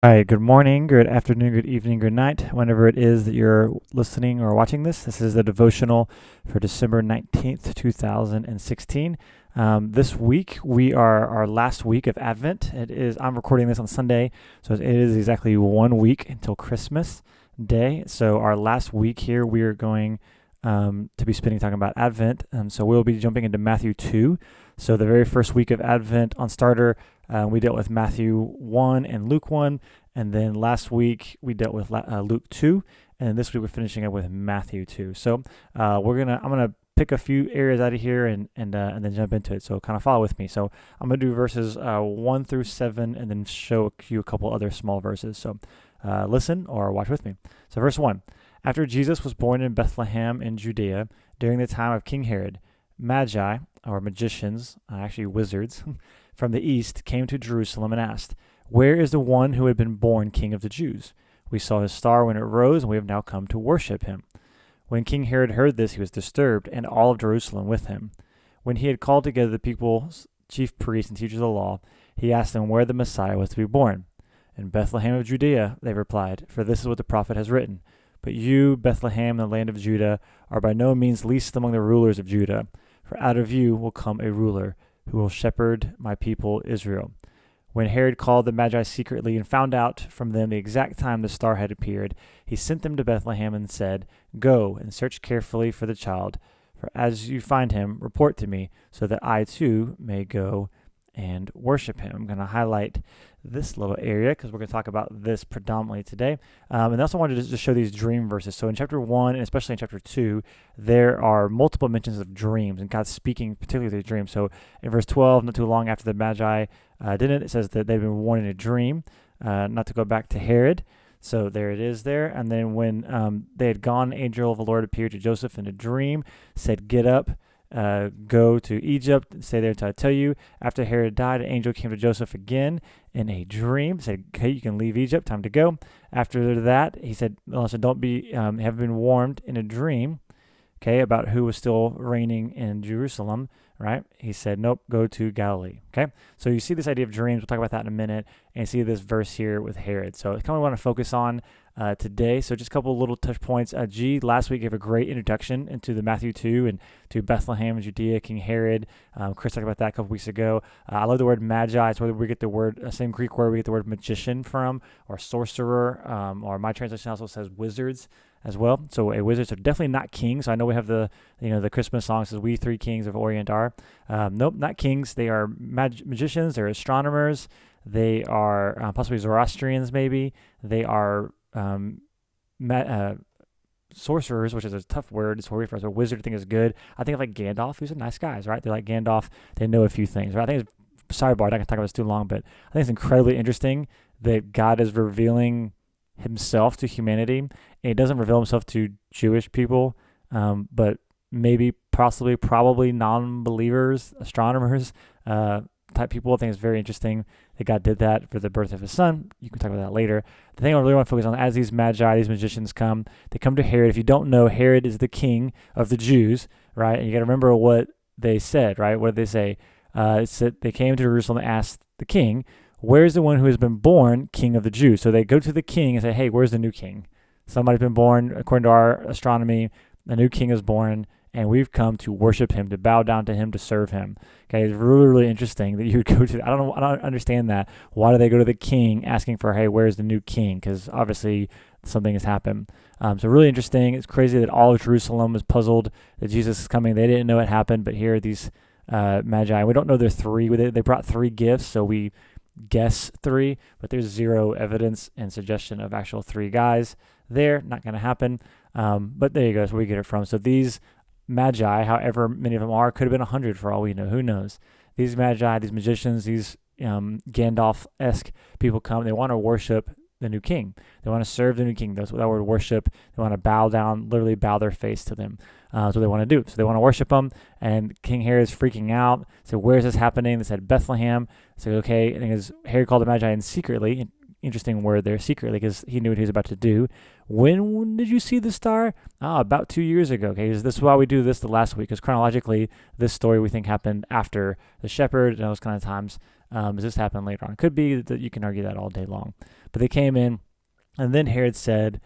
All right, good morning, good afternoon, good evening, good night, whenever it is that you're listening or watching this. This is the devotional for December 19th, 2016. This week, we are our last week of Advent. I'm recording this on Sunday, so it is exactly 1 week until Christmas Day. So, our last week here, we are going to be spending talking about Advent. So, we'll be jumping into Matthew 2. So, the very first week of Advent on Starter, we dealt with Matthew 1 and Luke 1, and then last week we dealt with Luke 2, and this week we're finishing up with Matthew 2. So I'm gonna pick a few areas out of here and then jump into it. So kind of follow with me. So I'm gonna do verses 1 through 7, and then show you a couple other small verses. So listen or watch with me. So verse 1: After Jesus was born in Bethlehem in Judea during the time of King Herod, Magi, or magicians, actually wizards, from the east came to Jerusalem and asked, "Where is the one who had been born King of the Jews? We saw his star when it rose, and we have now come to worship him." When King Herod heard this, he was disturbed, and all of Jerusalem with him. When he had called together the people's chief priests and teachers of the law, he asked them where the Messiah was to be born. "In Bethlehem of Judea," they replied, "for this is what the prophet has written. But you, Bethlehem, the land of Judah, are by no means least among the rulers of Judah, for out of you will come a ruler who will shepherd my people Israel." When Herod called the Magi secretly and found out from them the exact time the star had appeared, he sent them to Bethlehem and said, "Go and search carefully for the child, for as you find him, report to me, so that I too may go and worship him." I'm going to highlight this little area because we're going to talk about this predominantly today. And I also wanted to just show these dream verses. So in chapter 1, and especially in chapter 2, there are multiple mentions of dreams and God speaking particularly through dreams. So in verse 12, not too long after the Magi didn't, it says that they've been warned in a dream not to go back to Herod. So there it is there. And then when they had gone, an angel of the Lord appeared to Joseph in a dream, said, "Get up, go to Egypt, and stay there until I tell you." After Herod died, an angel came to Joseph again in a dream, said, "Okay, you can leave Egypt, time to go." After that, he said, "Don't be, have been warned in a dream, okay, about who was still reigning in Jerusalem," right? He said, "Nope, go to Galilee." Okay, so you see this idea of dreams. We'll talk about that in a minute, and see this verse here with Herod. So it's kind of what I want to focus on today. So just a couple of little touch points. Last week gave a great introduction into the Matthew 2 and to Bethlehem, Judea, King Herod. Chris talked about that a couple weeks ago. I love the word magi. It's where we get the word, same Greek word we get the word magician from, or sorcerer, or my translation also says wizards as well. So a wizard, so definitely not kings. So I know we have the Christmas song says "We three kings of Orient are." Nope, not kings. They are magicians. They're astronomers. They are possibly Zoroastrians. Maybe they are sorcerers, which is a tough word. It's for a wizard. I think is good. I think of like Gandalf. These are nice guys, right? They're like Gandalf. They know a few things, right? I think it's sidebar. I can talk about this too long, but I think it's incredibly interesting that God is revealing himself to humanity, and he doesn't reveal himself to Jewish people, but maybe possibly probably non-believers, astronomers, type people. I think it's very interesting that God did that for the birth of his son. You can talk about that later. The thing I really want to focus on, as these magi, these magicians come, they come to Herod. If you don't know, Herod is the king of the Jews, right? And you got to remember what they said, right? What did they say? It said they came to Jerusalem and asked the king, "Where's the one who has been born King of the Jews?" So they go to the king and say, "Hey, where's the new king? Somebody's been born, according to our astronomy, a new king is born, and we've come to worship him, to bow down to him, to serve him." Okay, it's really, really interesting that you would go to, I don't understand that. Why do they go to the king asking for, "Hey, where's the new king?" Because obviously something has happened. So really interesting. It's crazy that all of Jerusalem was puzzled that Jesus is coming. They didn't know it happened, but here are these magi. We don't know they're three. They brought three gifts, so we guess three, but there's zero evidence and suggestion of actual three guys there. Not going to happen. But there you go. That's where we get it from. So these magi, however many of them are, could have been 100 for all we know. Who knows? These magi, these magicians, these Gandalf-esque people come. They want to worship the new king. They want to serve the new king. That's what that word worship. They want to bow down, literally bow their face to them. That's what they want to do. So they want to worship him. And King Herod is freaking out. So where's this happening? They said Bethlehem. So okay, I think Herod called the Magi in secretly, interesting word there, secretly, because he knew what he was about to do. When did you see the star? About 2 years ago. Okay, this is why we do this the last week, because chronologically, this story we think happened after the shepherd and those kind of times. Does this happen later on? It could be that you can argue that all day long. But they came in, and then Herod said,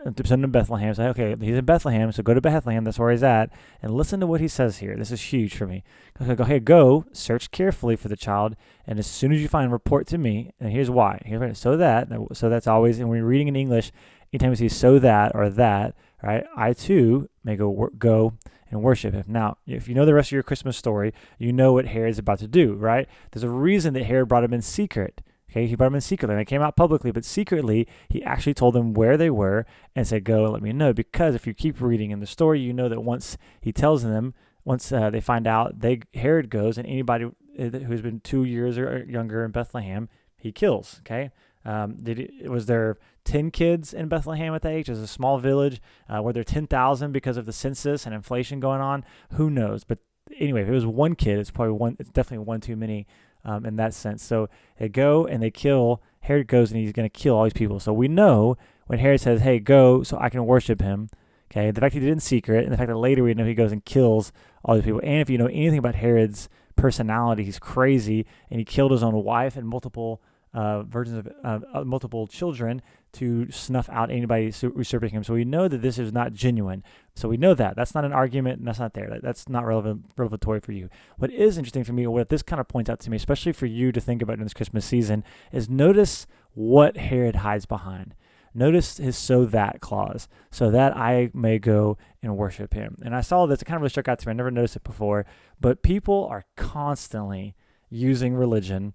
to send him to Bethlehem, say, okay, he's in Bethlehem, so go to Bethlehem, that's where he's at, and listen to what he says here. This is huge for me. Go, hey, go, search carefully for the child, and as soon as you find, report to me, and here's why. So that's always, and when you're reading in English, anytime you see so that or that, right, I too may go and worship him. Now, if you know the rest of your Christmas story, you know what Herod's about to do, right? There's a reason that Herod brought him in secret. Okay, he brought them in secretly. And they came out publicly, but secretly, he actually told them where they were and said, go and let me know. Because if you keep reading in the story, you know that once he tells them, once they find out, Herod goes, and anybody who's been 2 years or younger in Bethlehem, he kills, okay? Was there 10 kids in Bethlehem at that age? It was a small village. Were there 10,000 because of the census and inflation going on? Who knows? But anyway, if it was one kid, it's definitely one too many. In that sense. So they go and they kill. Herod goes and he's going to kill all these people. So we know when Herod says, hey, go so I can worship him, okay, the fact he did it in secret, and the fact that later we know he goes and kills all these people. And if you know anything about Herod's personality, he's crazy, and he killed his own wife and multiple multiple children to snuff out anybody usurping him. So we know that this is not genuine. So we know that. That's not an argument, and that's not there. That's not revelatory for you. What is interesting for me, what this kind of points out to me, especially for you to think about in this Christmas season, is notice what Herod hides behind. Notice his so that clause, so that I may go and worship him. And I saw this, it kind of really struck out to me. I never noticed it before, but people are constantly using religion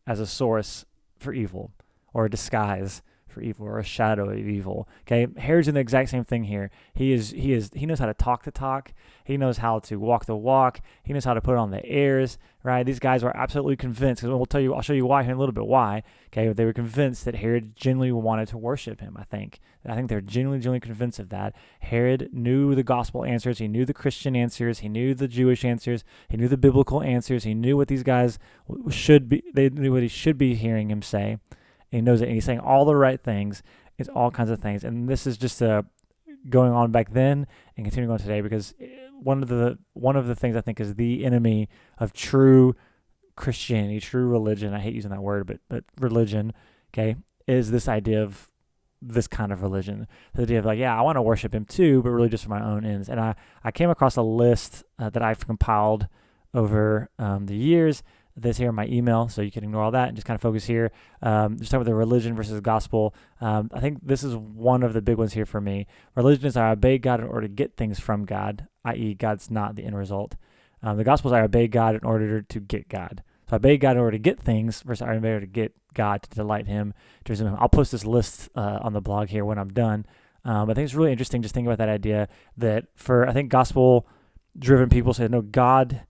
as a source for evil, or a disguise for evil, or a shadow of evil. Okay, Herod's doing the exact same thing here. He knows how to talk the talk. He knows how to walk the walk. He knows how to put on the airs. Right? These guys were absolutely convinced. Because I'll show you why here in a little bit. Why? Okay, they were convinced that Herod genuinely wanted to worship him. I think they're genuinely convinced of that. Herod knew the gospel answers. He knew the Christian answers. He knew the Jewish answers. He knew the biblical answers. He knew what these guys should be. They knew what he should be hearing him say. And he knows it, and he's saying all the right things. It's all kinds of things, and this is just going on back then and continuing on today, because one of the things I think is the enemy of true Christianity, true religion. I hate using that word, but religion, okay, is this idea of this kind of religion. The idea of like, yeah, I want to worship him too, but really just for my own ends. And I came across a list that I've compiled over the years. This here in my email, so you can ignore all that and just kind of focus here. Just talk about the religion versus gospel. I think this is one of the big ones here for me. Religion is I obey God in order to get things from God, i.e. God's not the end result. The gospel is I obey God in order to get God. So I obey God in order to get things versus I obey in order to get God, to delight him, to resume him. I'll post this list on the blog here when I'm done. I think it's really interesting just thinking about that idea that I think gospel-driven people say, no, God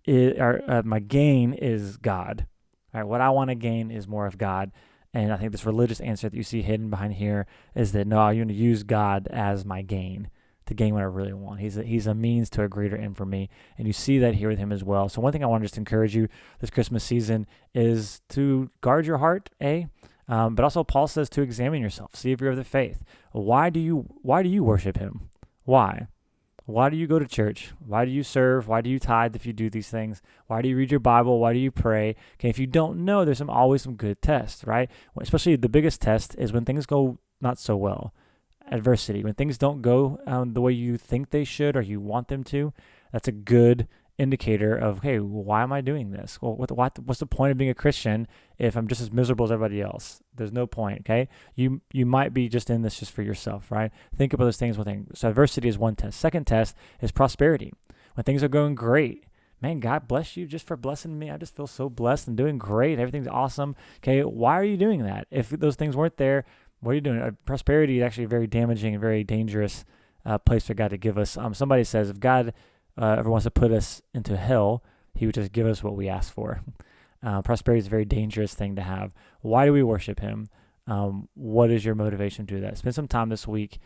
my gain is God. All right, what I want to gain is more of God. And I think this religious answer that you see hidden behind here is that, no, I'm going to use God as my gain, to gain what I really want. He's a means to a greater end for me. And you see that here with him as well. So one thing I want to just encourage you this Christmas season is to guard your heart, but also Paul says to examine yourself, see if you're of the faith. Why do you worship him? Why? Why do you go to church? Why do you serve? Why do you tithe if you do these things? Why do you read your Bible? Why do you pray? Okay, if you don't know, there's always some good tests, right? Especially the biggest test is when things go not so well. Adversity, when things don't go the way you think they should or you want them to, that's a good indicator of, hey, why am I doing this? Well, what's the point of being a Christian if I'm just as miserable as everybody else? There's no point, okay? You might be just in this just for yourself, right? Think about those things. So adversity is one test. Second test is prosperity. When things are going great, man, God bless you just for blessing me. I just feel so blessed and doing great. Everything's awesome. Okay, why are you doing that? If those things weren't there, what are you doing? Prosperity is actually a very damaging and very dangerous place for God to give us. Somebody says if God ever wants to put us into hell, he would just give us what we ask for. Prosperity is a very dangerous thing to have. Why do we worship him? What is your motivation to do that? Spend some time this week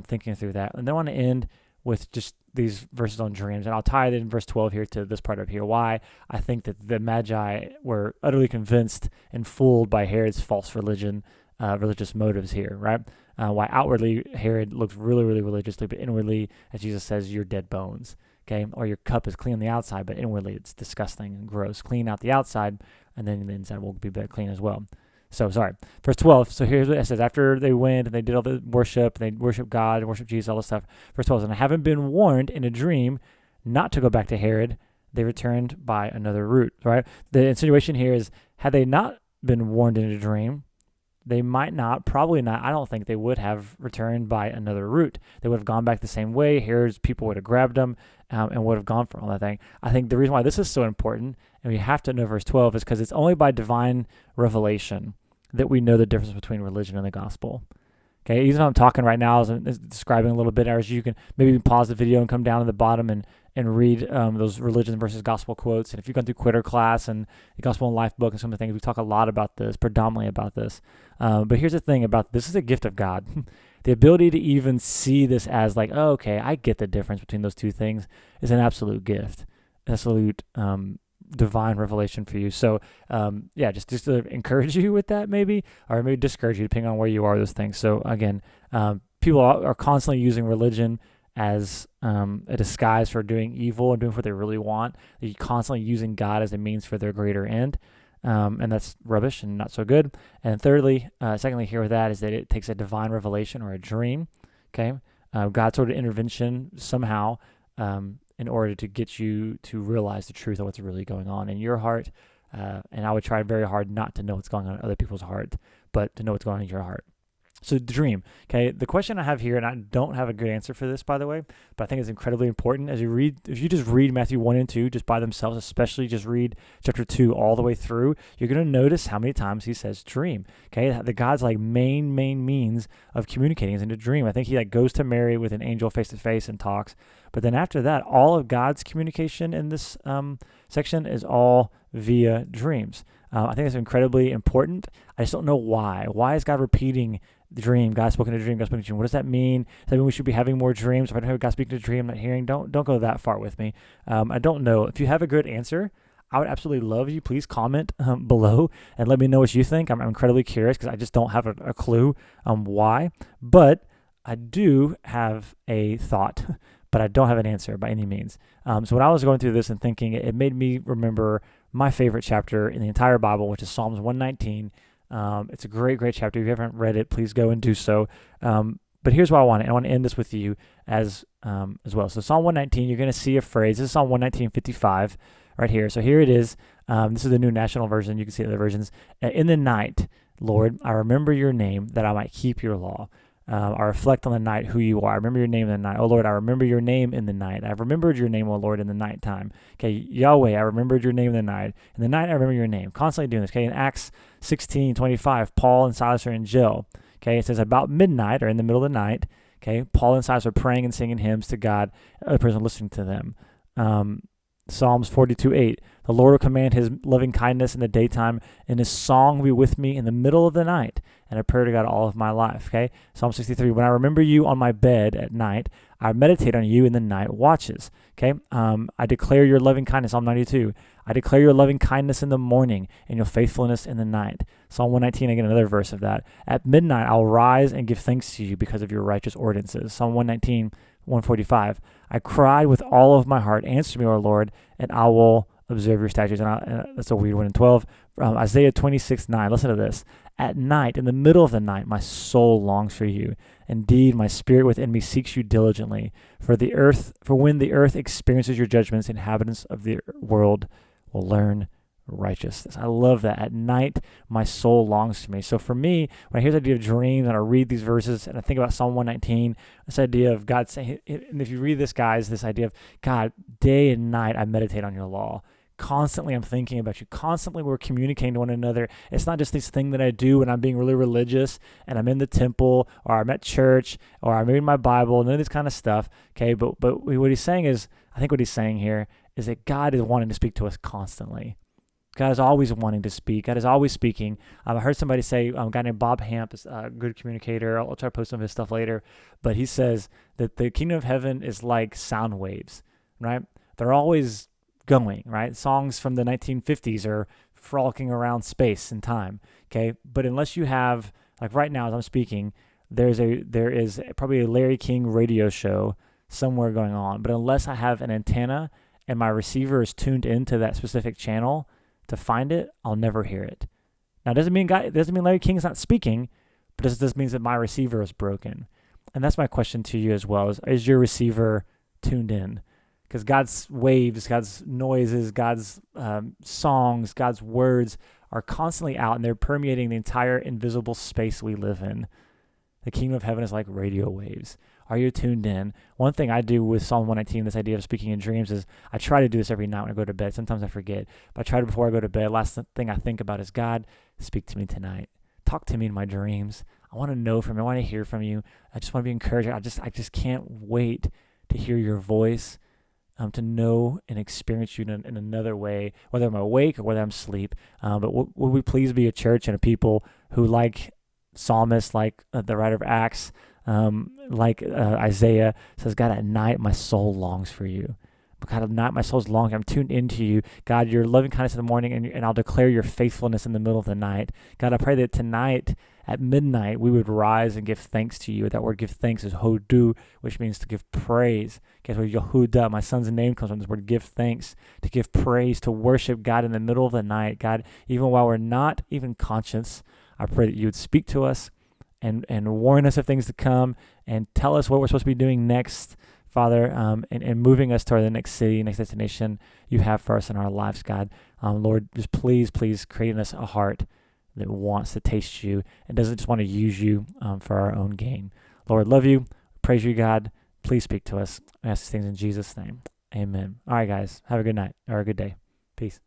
thinking through that. And then I want to end with just these verses on dreams. And I'll tie it in verse 12 here to this part up here. Why I think that the Magi were utterly convinced and fooled by Herod's false religion religious motives here, right? Why outwardly Herod looks really, really religiously, but inwardly, as Jesus says, you're dead bones. Okay, or your cup is clean on the outside, but inwardly it's disgusting and gross. Clean out the outside, and then the inside will be clean as well. So, sorry. Verse 12. So here's what it says. After they went and they did all the worship, they worship God, worship Jesus, all this stuff. Verse 12. And having been warned in a dream not to go back to Herod, they returned by another route, right? The insinuation here is, had they not been warned in a dream, they might not, probably not, I don't think they would have returned by another route. They would have gone back the same way. Herod's people would have grabbed them and would have gone for all that thing. I think the reason why this is so important, and we have to know verse 12, is because it's only by divine revelation that we know the difference between religion and the gospel. Okay, even though I'm talking right now, as I'm describing a little bit, as you can maybe pause the video and come down to the bottom and read those religion versus gospel quotes. And if you've gone through Quitter class and the Gospel and Life book and some of the things, we talk a lot about this, predominantly about this. But here's the thing about this is a gift of God. The ability to even see this as like, oh, okay, I get the difference between those two things is an absolute gift, absolute divine revelation for you. So just to encourage you with that maybe, or maybe discourage you depending on where you are, those things. So again, people are constantly using religion as a disguise for doing evil and doing what they really want. They're constantly using God as a means for their greater end. And that's rubbish and not so good. And secondly, here with that is that it takes a divine revelation or a dream, okay? God's sort of intervention somehow in order to get you to realize the truth of what's really going on in your heart. And I would try very hard not to know what's going on in other people's heart, but to know what's going on in your heart. So the dream, okay, the question I have here, and I don't have a good answer for this, by the way, but I think it's incredibly important as you if you just read Matthew 1 and 2 just by themselves, especially just read chapter 2 all the way through, you're going to notice how many times he says dream, okay? The God's like main means of communicating is in a dream. I think he like goes to Mary with an angel face to face and talks, but then after that, all of God's communication in this section is all via dreams. I think it's incredibly important. I just don't know why. Why is God repeating the dream? God spoke in a dream. God spoke in a dream. What does that mean? Does that mean we should be having more dreams? If I don't hear God speak in a dream, I'm not hearing. Don't go that far with me. I don't know. If you have a good answer, I would absolutely love you. Please comment below and let me know what you think. I'm incredibly curious because I just don't have a clue why. But I do have a thought, but I don't have an answer by any means. So when I was going through this and thinking, it made me remember my favorite chapter in the entire Bible, which is Psalms 119. It's a great chapter. If you haven't read it, please go and do so. But here's what I want to end this with you as well. So Psalm 119, you're going to see a phrase. This is Psalm 119:55 right here. So here it is. This is the New National Version. You can see the other versions. In the night, Lord, I remember your name that I might keep your law. I reflect on the night who you are. I remember your name in the night. Oh, Lord, I remember your name in the night. I've remembered your name, oh, Lord, in the nighttime. Okay, Yahweh, I remembered your name in the night. In the night, I remember your name. Constantly doing this. Okay, in Acts 16:25, Paul and Silas are in jail. Okay, it says about midnight or in the middle of the night, okay, Paul and Silas are praying and singing hymns to God. Other person listening to them. Psalms 42:8, the Lord will command his loving kindness in the daytime, and his song will be with me in the middle of the night, and I pray to God all of my life. Okay, Psalm 63, when I remember you on my bed at night, I meditate on you in the night watches. Okay, I declare your loving kindness, Psalm 92. I declare your loving kindness in the morning and your faithfulness in the night. Psalm 119, again, another verse of that. At midnight, I'll rise and give thanks to you because of your righteous ordinances. Psalm 119, 145, I cried with all of my heart, answer me, O Lord, and I will observe your statutes. And that's a weird one in 12. Isaiah 26:9, listen to this. At night, in the middle of the night, my soul longs for you. Indeed, my spirit within me seeks you diligently. For when the earth experiences your judgments, inhabitants of the world will learn righteousness. I love that. At night, my soul longs to me. So for me, when I hear the idea of dreams and I read these verses and I think about Psalm 119, this idea of God saying, and if you read this, guys, this idea of God, day and night, I meditate on your law. Constantly, I'm thinking about you. Constantly, we're communicating to one another. It's not just this thing that I do when I'm being really religious and I'm in the temple or I'm at church or I'm reading my Bible, none of this kind of stuff. Okay, but what he's saying is, I think what he's saying here is that God is wanting to speak to us constantly. God is always wanting to speak. God is always speaking. I heard somebody say, a guy named Bob Hamp is a good communicator. I'll try to post some of his stuff later. But he says that the kingdom of heaven is like sound waves, right? They're always going, right? Songs from the 1950s are frolicking around space and time, okay? But unless you have Like right now, as I'm speaking, there is probably a Larry King radio show somewhere going on. But unless I have an antenna and my receiver is tuned into that specific channel to find it, I'll never hear it. Now, it doesn't mean Larry King's not speaking, but this means that my receiver is broken. And that's my question to you as well: is your receiver tuned in? Because God's waves, God's noises, God's songs, God's words are constantly out, and they're permeating the entire invisible space we live in. The kingdom of heaven is like radio waves. Are you tuned in? One thing I do with Psalm 119, this idea of speaking in dreams, is I try to do this every night when I go to bed. Sometimes I forget, but I try to before I go to bed. Last thing I think about is, God, speak to me tonight. Talk to me in my dreams. I want to know from you. I want to hear from you. I just want to be encouraged. I just can't wait to hear your voice, to know and experience you in another way, whether I'm awake or whether I'm asleep. But would we please be a church and a people who, like psalmists, like the writer of Acts, like Isaiah says, God, at night my soul longs for you. But God, at night my soul's longing. I'm tuned into you. God, your loving kindness in the morning, and I'll declare your faithfulness in the middle of the night. God, I pray that tonight at midnight we would rise and give thanks to you. That word give thanks is hodu, which means to give praise. Guess what? Yehuda, my son's name, comes from this word give thanks, to give praise, to worship God in the middle of the night. God, even while we're not even conscious, I pray that you would speak to us and warn us of things to come and tell us what we're supposed to be doing next, Father, and moving us toward the next city, next destination you have for us in our lives, God. Lord, just please create in us a heart that wants to taste you and doesn't just want to use you for our own gain. Lord, love you. Praise you, God. Please speak to us. I ask these things in Jesus' name. Amen. All right, guys. Have a good night or a good day. Peace.